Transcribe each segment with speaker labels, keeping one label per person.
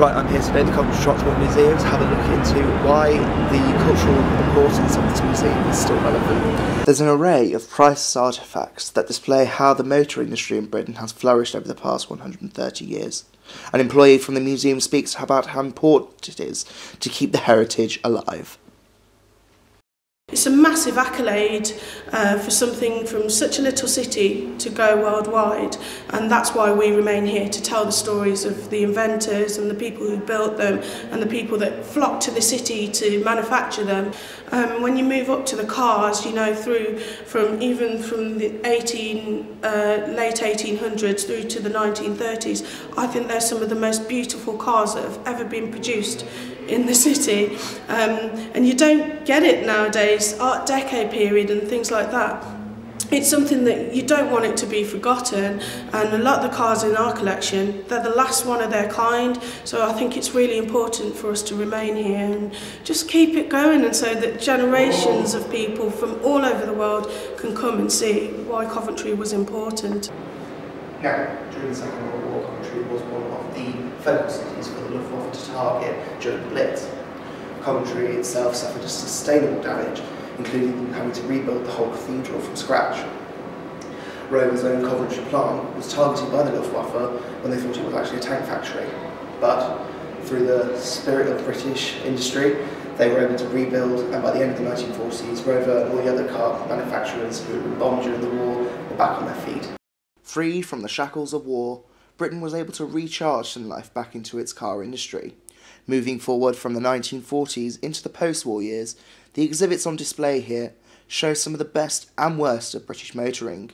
Speaker 1: Right, I'm here today at the Coventry Transport Museum to have a look into why the cultural importance of this museum is still relevant. There's an array of priceless artefacts that display how the motor industry in Britain has flourished over the past 130 years. An employee from the museum speaks about how important it is to keep the heritage alive.
Speaker 2: It's a massive accolade for something from such a little city to go worldwide, and that's why we remain here, to tell the stories of the inventors and the people who built them and the people that flocked to the city to manufacture them. When you move up to the cars, you know, from the late 1800s through to the 1930s, I think they're some of the most beautiful cars that have ever been produced in the city, and you don't get it nowadays. Art Deco period and things like that. It's something that you don't want it to be forgotten, and a lot of the cars in our collection, they're the last one of their kind, so I think it's really important for us to remain here and just keep it going, and so that generations of people from all over the world can come and see why Coventry was important.
Speaker 1: Now, during the Second World War, Coventry was one of the focus cities for the Luftwaffe to target during the Blitz. Coventry itself suffered sustainable damage, including having to rebuild the whole cathedral from scratch. Rome's own Coventry plant was targeted by the Luftwaffe when they thought it was actually a tank factory, but through the spirit of British industry, they were able to rebuild, and by the end of the 1940s, Rover and all the other car manufacturers who had been bombed during the war were back on their feet. Freed from the shackles of war, Britain was able to recharge some life back into its car industry. Moving forward from the 1940s into the post-war years, the exhibits on display here show some of the best and worst of British motoring.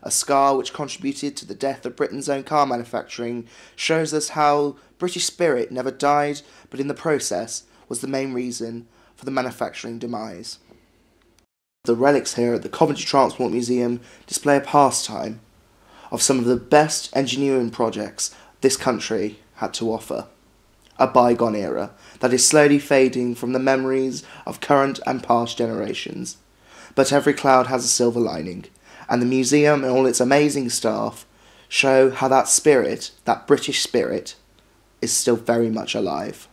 Speaker 1: A scar which contributed to the death of Britain's own car manufacturing shows us how British spirit never died, but in the process was the main reason for the manufacturing demise. The relics here at the Coventry Transport Museum display a pastime of some of the best engineering projects this country had to offer. A bygone era that is slowly fading from the memories of current and past generations. But every cloud has a silver lining, and the museum and all its amazing staff show how that spirit, that British spirit, is still very much alive.